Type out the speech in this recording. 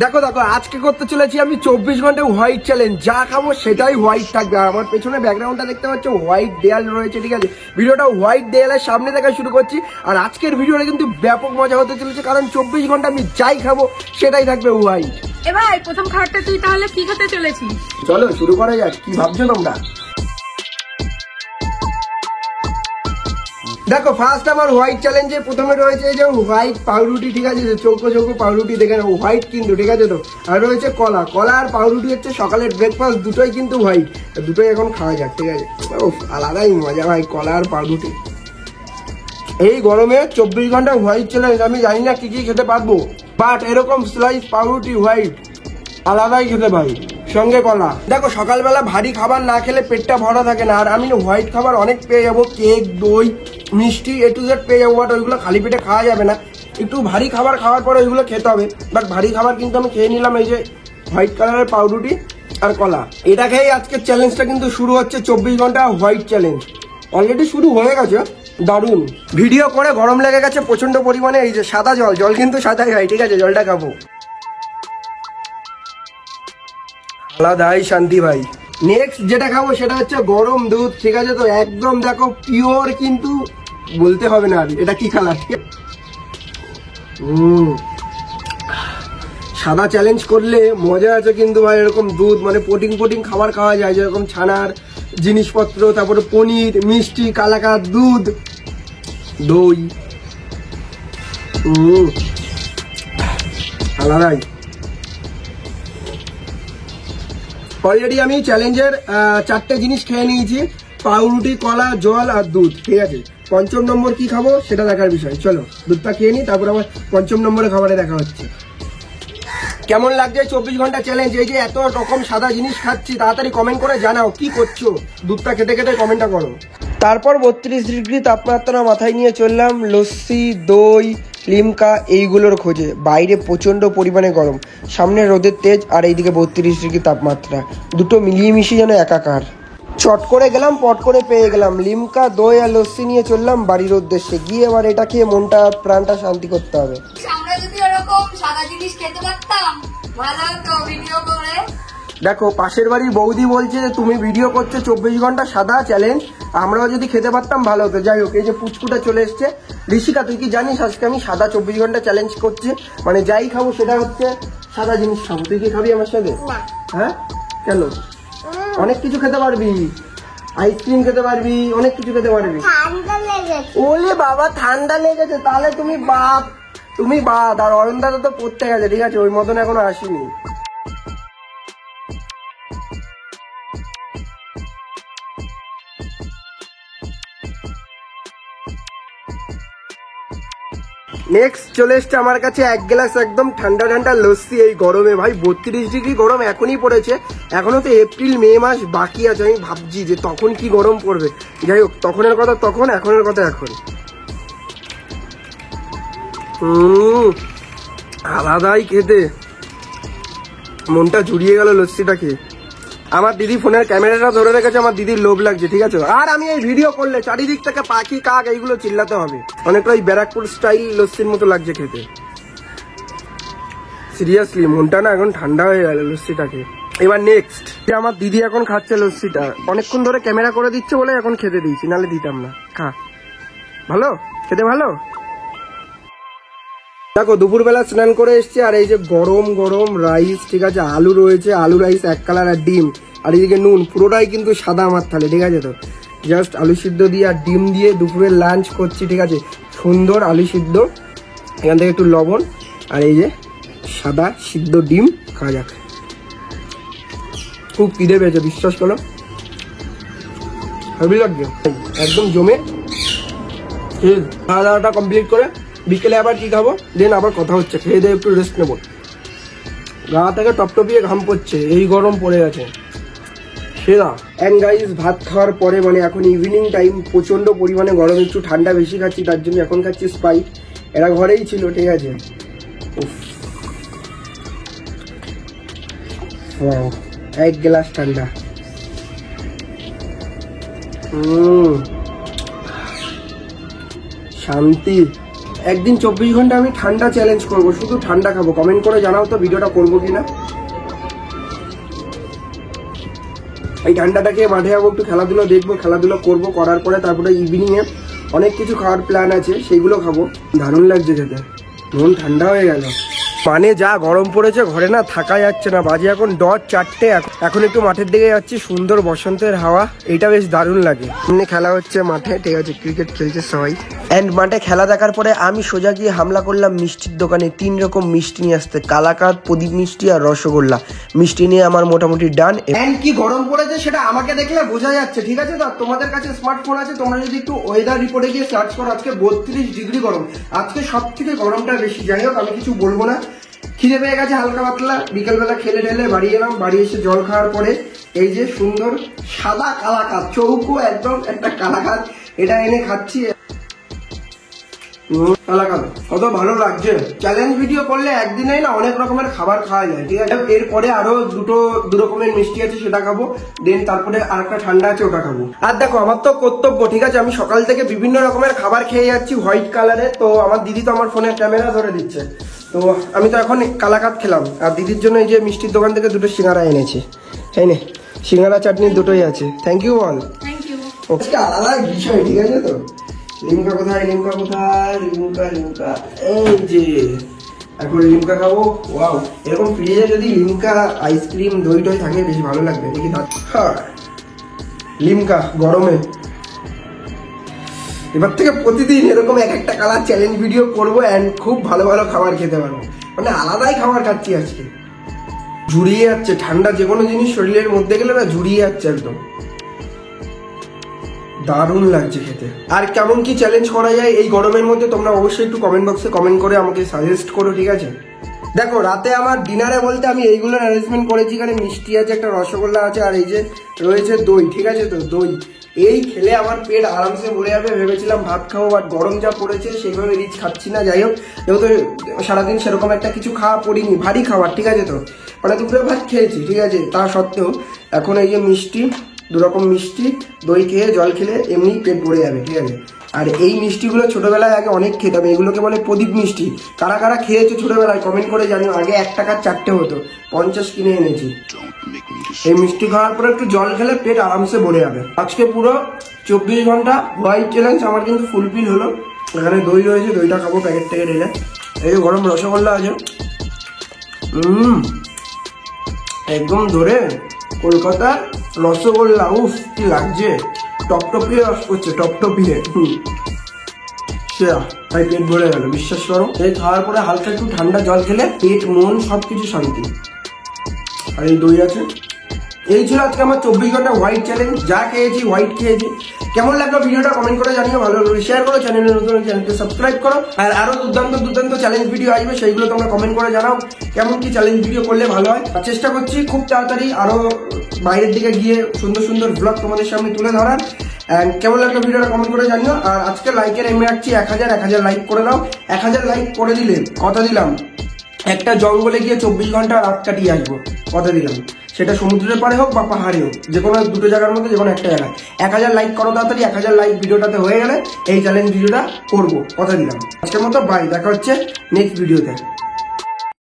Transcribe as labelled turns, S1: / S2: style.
S1: দেখো দেখো আজকে করতে চলেছি আমি 24 ঘন্টা হোয়াইট চ্যালেঞ্জ। যা খাবো সেটাই হোয়াইট থাকবে। আর আমার পেছনে ব্যাকগ্রাউন্ডটা দেখতে পাচ্ছ, হোয়াইট দেয়াল রয়েছে, ঠিক আছে। ভিডিওটা হোয়াইট দেয়ালের সামনে থেকে শুরু করছি। আর আজকের ভিডিওটা কিন্তু ব্যাপক মজা হতে চলেছে, কারণ 24 ঘন্টা আমি যাই খাবো সেটাই থাকবে হোয়াইট।
S2: এ ভাই, প্রথম খাবারটা তুই তাহলে কি খেতে চলেছিস?
S1: চলো শুরু করা যাক। কি ভাবছো তোমরা? দেখো ফার্স্ট আমার হোয়াইট চ্যালেঞ্জে প্রথমে রয়েছে এই যে হোয়াইট পাউরুটি, ঠিক আছে, চৌকো চৌকো পাউরুটি, দেখে না হোয়াইট কিন্তু, ঠিক আছে তো। আর রয়েছে কলা। কলা আর পাউরুটি হচ্ছে সকালের ব্রেকফাস্ট, দুটোই কিন্তু হোয়াইট। দুটোই এখন খাওয়া যাক, ঠিক আছে। আলাদাই মজা ভাই, কলা আর পাউরুটি। এই গরমে 24 ঘন্টা হোয়াইট চ্যালেঞ্জ। আমি জানি না কি কি খেতে পারবো, বাট এরকম স্লাইস পাউরুটি হোয়াইট আলাদাই খেতে পাই, সঙ্গে কলা। দেখো সকালবেলা ভারী খাবার না খেলে পেটটা ভরা থাকে না। আর আমি হোয়াইট খাবার অনেক পেয়ে যাবো, কেক, দই, মিষ্টি, এ টু জেড পেয়ে যাবো। বাট ওইগুলো খালি পেটে খাওয়া যাবে না, একটু ভারী খাবার খাওয়ার পরে ওইগুলো খেতে হবে। বাট ভারী খাবার কিন্তু আমি খেয়ে নিলাম এই যে হোয়াইট কালারের পাউরুটি আর কলা। এটা খেয়েই আজকের চ্যালেঞ্জটা কিন্তু শুরু হচ্ছে, 24 ঘন্টা হোয়াইট চ্যালেঞ্জ। অলরেডি শুরু হয়ে গেছে, দারুণ। ভিডিও করে গরম লেগে গেছে প্রচন্ড পরিমাণে। এই যে সাদা জল, জল কিন্তু সাদাই হয়, ঠিক আছে, জলটা খাবো। আলাদাই শান্তি ভাই। নেক্সট যেটা খাবো সেটা হচ্ছে গরম দুধ, ঠিক আছে তো। একদম দেখো পিওর, কিন্তু বলতে হবে না আর এটা কি কালার। সাদা চ্যালেঞ্জ করলে মজা আছে কিন্তু ভাই। এরকম দুধ মানে প্রোটিন খাবার খাওয়া যায়, যেরকম ছানার জিনিসপত্র, তারপরে পনির, মিষ্টি, কালাকাদ, দুধ, দই। আলাদাই। অলরেডি আমি চ্যালেঞ্জের 4টে জিনিস খেয়ে নিয়েছি, পাউরুটি, কলা, জল আর দুধ, ঠিক আছে। পঞ্চম নম্বর কি খাবো সেটা দেখার বিষয়। চলো দুধটা খেয়ে নিই, তারপর আবার পঞ্চম নম্বরে খাবারে দেখা হচ্ছে। কেমন লাগছে 24 ঘন্টা চ্যালেঞ্জ? এই যে এত রকম সাদা জিনিস খাচ্ছি, তাড়াতাড়ি কমেন্ট করে জানাও কি করছো। দুধটা খেতে খেতে কমেন্টটা করো। তারপর 32 ডিগ্রি তাপমাত্রা মাথায় নিয়ে চললাম লস্যি, দই, লিমকা এইগুলোর খোঁজে। বাইরে প্রচণ্ড পরিমাণে গরম, সামনে রোদের তেজ, আর এইদিকে 32 ডিগ্রি তাপমাত্রা। দুটো মিলিয়ে মিশিয়ে যেন একাকার। চট করে গেলাম, পট করে পেয়ে গেলাম। লিমকা, দই আর লস্যি নিয়ে চললাম বাড়ির উদ্দেশ্যে। গিয়ে এবার এটা খেয়ে মনটা প্রাণটা শান্তি করতে হবে।
S2: আমরা যদি এরকম সাদা জিনিস খেতে পারতাম ভালো হতো ভিডিও করে।
S1: দেখো পাশের বাড়ির বৌদি বলছে যে তুমি ভিডিও করছো 24 ঘন্টা সাদা চ্যালেঞ্জ, আমরাও যদি খেতে পারতাম ভালো হতো। যাই হোক, এই যে পুচকুটা চলে এসছে। ঋষিকা তুই কি জানিস আজকে আমি সাদা 24 ঘন্টা চ্যালেঞ্জ করছি? মানে যাই খাবো সেটা হচ্ছে সাদা জিনিস খাবো। তুই কি খাবি আমার সাথে? হ্যাঁ কেন? অনেক কিছু খেতে পারবি, আইসক্রিম খেতে পারবি, অনেক কিছু খেতে পারবি। ওলে বাবা ঠান্ডা লেগেছে, তাহলে তুমি বাদ। আর অরুণদাটা তো পড়তে গেছে, ঠিক আছে, ওই মতন এখনো আসিনি। নেক্সট চলে এসছে আমার কাছে 1 গ্লাস একদম ঠান্ডা ঠান্ডা লস্যি। এই গরমে ভাই 32 ডিগ্রি গরম এখনই পড়েছে। এখনো তো এপ্রিল মে মাস বাকি আছে। আমি ভাবছি যে তখন কি গরম পড়বে। যাই হোক, তখনের কথা তখন, এখনের কথা এখন। আলাদাই খেতে, মনটা জুড়িয়ে গেল লস্যিটা খেয়ে। আমার দিদি ফোনের ক্যামেরাটা ধরে রেখেছে, আমার দিদির লোভ লাগছে, ঠিক আছে। আর আমি এই ভিডিও করলে চারিদিক থেকে পাখি, কাক এইগুলো চিল্লাতে হবে। অনেকটা ওই ব্যারাকপুর স্টাইল লস্যির মতো লাগছে খেতে। সিরিয়াসলি মনটা না এখন ঠান্ডা হয়ে গেল লস্যিটাকে। এবার নেক্সট আমার দিদি এখন খাচ্ছে লস্যিটা। অনেকক্ষণ ধরে ক্যামেরা করে দিচ্ছে বলে এখন খেতে দিয়েছি, নাহলে দিতাম না। খা, ভালো খেতে, ভালো। দেখো দুপুরবেলা স্নান করে এসছে, আর এই যে গরম গরম রাইস, ঠিক আছে, আলু রয়েছে, আলু রাইস 1 কালার, আর ডিম, আর এইদিকে নুন। পুরোটাই কিন্তু সাদা আমার থালে, ঠিক আছে তো। জাস্ট আলু সিদ্ধ দিয়ে আর ডিম দিয়ে দুপুরের লাঞ্চ করছি, ঠিক আছে। সুন্দর আলু সিদ্ধ, এখান থেকে একটু লবণ, আর এই যে সাদা সিদ্ধ ডিম। খাওয়া যাক। খুব খিদে পেয়েছে, বিশ্বাস করো, হেভি লাগছে একদম জমে। খাওয়া দাওয়াটা কমপ্লিট করে বিকেলে আবার কি খাবো, দেন আবার কথা হচ্ছে। খেয়ে দিয়ে একটু রেস্ট নেবো। গা থেকে টপটপিয়ে ঘাম পড়ছে, এই গরম পড়ে গেছে সেরা। অ্যান্ড গাইস ভাত খাওয়ার পরে মানে এখন ইভিনিং টাইম, প্রচন্ড পরিমাণে গরম, একটু ঠান্ডা বেশি খাচ্ছি, তার জন্য এখন খাচ্ছি স্প্রাইট। এরা ঘরেই ছিল, ঠিক আছে। 1 গ্লাস ঠান্ডা। শান্তি। একদিন 24 ঘন্টা আমি ঠান্ডা চ্যালেঞ্জ করব, শুধু ঠান্ডা খাবো। কমেন্ট করে জানাও তো ভিডিওটা করবো কিনা। এই ঠান্ডাটাকে মাঠে যাবো, একটু খেলাধুলো দেখবো, খেলাধুলো করবো, করার পরে তারপরে ইভিনিংয়ে অনেক কিছু খাওয়ার প্ল্যান আছে, সেইগুলো খাবো। দারুণ লাগছে খেতে, মন ঠান্ডা হয়ে গেল। মানে যা গরম পড়েছে, ঘরে না থাকা যাচ্ছে না। বাজে এখন 4:10। এখন একটু মাঠের দিকে যাচ্ছি, সুন্দর বসন্তের হাওয়া, এটা বেশ দারুণ লাগে। এমনি খেলা হচ্ছে মাঠে, ঠিক আছে, ক্রিকেট খেলছে সবাই। অ্যান্ড মাঠে খেলা দেখার পরে আমি সোজা গিয়ে হামলা করলাম মিষ্টির দোকানে। 3 রকম মিষ্টি নিয়ে আসতে, কালাকাঁদ, প্রদীপ মিষ্টি আর রসগোল্লা। মিষ্টি নিয়ে আমার মোটামুটি ডান। অ্যান্ড কি গরম পড়েছে সেটা আমাকে দেখলে বোঝা যাচ্ছে, ঠিক আছে। তো তোমাদের কাছে স্মার্টফোন আছে, তোমরা যদি একটু ওয়েদার রিপোর্টে গিয়ে সার্চ করো, আজকে 32 ডিগ্রি গরম। আজকে সব থেকে গরমটা বেশি। যাই হোক, আমি কিছু বলবো না। খিদে পেয়ে গেছে হালকা পাতলা, বিকেলবেলা খেলে ঢেলে বাড়ি এলাম। বাড়ি এসে জল খাওয়ার পরে এই যে সুন্দর সাদা কালাকাঁদ, চৌকো একদম একটা কালাকাঁদ, এটা এনে খাচ্ছি। কালাকাঁদ কত ভালো লাগছে। চ্যালেঞ্জ ভিডিও করলে একদিনেই না অনেক রকমের খাবার খাওয়া যায়, ঠিক আছে। এরপরে আরো দু রকমের মিষ্টি আছে, সেটা খাবো। দেন তারপরে আরেকটা ঠান্ডা আছে, ওটা খাবো। আর দেখো, আমার তো কর্তব্য, ঠিক আছে। আমি সকাল থেকে বিভিন্ন রকমের খাবার খেয়ে যাচ্ছি হোয়াইট কালারে। তো আমার দিদি তো আমার ফোনের ক্যামেরা ধরে দিচ্ছে, তো আমি তো এখন কালাকাঁদ খেলাম। আর দিদির জন্য এই যে মিষ্টির দোকান থেকে 2টো সিঙ্গারা এনেছি। এই নে, সিঙ্গারা চাটনি দুটোই আছে। থ্যাংক ইউ বল।
S2: Thank you.
S1: ওকে, আলাদা বিষয়, ঠিক আছে। তো লিমকা কোথায়, লিমকা কোথায়, লিমকা লিমকা, এই যে এখন লিমকা খাবো। ওয়াও, এরকম ফ্রিজে যদি লিমকা, আইসক্রিম, দই টই থাকে বেশি ভালো লাগবে, দেখি। হ্যাঁ, লিমকা গরমে। এবার থেকে প্রতিদিন এরকম একটা কালার চ্যালেঞ্জ ভিডিও করবো, অ্যান্ড খুব ভালো ভালো খাবার খেতে পারবো। মানে আলাদাই খাবার খাচ্ছি আজকে। জুড়িয়ে যাচ্ছে ঠান্ডা, যে কোনো জিনিস শরীরের মধ্যে গেলে না জুড়িয়ে যাচ্ছে একদম। দারুণ লাগছে খেতে। আর কেমন কি চ্যালেঞ্জ করা যায় এই গরমের মধ্যে, তোমরা অবশ্যই একটু কমেন্ট বক্সে কমেন্ট করে আমাকে সাজেস্ট করো, ঠিক আছে। দেখো, রাতে আমার ডিনারে বলতে আমি এইগুলোর অ্যারেঞ্জমেন্ট করেছি। এখানে মিষ্টি আছে, একটা রসগোল্লা আছে, আর এই যে রয়েছে দই, ঠিক আছে। তো দই এই খেলে আমার পেট আরামসে ভরে যাবে। ভেবেছিলাম ভাত খাবো, বাট গরম যা পড়েছে সেভাবে রিচ খাচ্ছি না। যাই হোক, যেহেতু সারাদিন সেরকম একটা কিছু খাওয়া পড়িনি, ভারী খাবার, ঠিক আছে। তো মানে দুপুরে ভাত খেয়েছি, ঠিক আছে। তা সত্ত্বেও এখন এই যে মিষ্টি, 2 রকম মিষ্টি, দই খেয়ে জল খেলে এমনি পেট ভরে যাবে, ঠিক আছে। আর এই মিষ্টিগুলো ছোটবেলায় আগে অনেক খেতাম, এগুলোকে বলে প্রদীপ মিষ্টি। কারা কারা খেয়েছো ছোটবেলায় কমেন্ট করে জানিও। আগে 1 টাকার 4টে হতো, 50 কিনে এনেছি। এই মিষ্টি খাওয়ার পরে একটু জল খেলে পেট আরামসে ভরে যাবে। আজকে পুরো 24 ঘন্টা হোয়াইট চ্যালেঞ্জ আমার কিন্তু ফুলফিল হলো। এখানে দই রয়েছে, দইটা খাবো প্যাকেট থেকে ঢেলে। এই যে গরম রসগোল্লা আছে, একদম ধরে কলকাতার রসগোল্লা। উফ, কি লাগছে, টপটপিয়ে রস করছে, টপটপিয়ে। তাই পেট ভরে গেল, বিশ্বাস করো। এই খাওয়ার পরে হালকা একটু ঠান্ডা জল খেলে পেট, মন সবকিছু শান্তি। আর এই দই আছে। এই ছিল আজকে আমার 24 ঘন্টা হোয়াইট চ্যালেঞ্জ। যা খেয়েছি হোয়াইট খেয়েছি। কেমন লাগলো ভিডিওটা কমেন্ট করে জানিও, ভালো লাগলো শেয়ার করো, চ্যানেলে নতুন চ্যানেলকে সাবস্ক্রাইব করো। আর আরো দুর্দান্ত চ্যালেঞ্জ ভিডিও আসবে, সেইগুলো তোমরা কমেন্ট করে জানাও কেমন কি চ্যালেঞ্জ ভিডিও করলে ভালো হয়। আর চেষ্টা করছি খুব তাড়াতাড়ি আরো বাইরের দিকে গিয়ে সুন্দর সুন্দর ব্লগ তোমাদের সামনে তুলে ধরার। কেমন লাগলো ভিডিওটা কমেন্ট করে জানিও। আর আজকে লাইকের এমনি রাখছি 1000 লাইক করে দাও। 1000 লাইক করে দিলে কথা দিলাম একটা জঙ্গলে গিয়ে 24 ঘন্টা রাত কাটিয়ে আসবো, কথা দিলাম। সেটা সমুদ্রের পাড়ে হোক বা পাহাড়ে হোক, যে কোনো 2টো জায়গার মধ্যে, যে কোনো একটা জায়গায়। 1000 লাইক করো তাড়াতাড়ি। 1000 লাইক ভিডিওটাতে হয়ে গেলে এই চ্যালেঞ্জ ভিডিওটা করবো, কথা দিলাম। আজকের মতো বাই, দেখা হচ্ছে নেক্সট ভিডিওতে।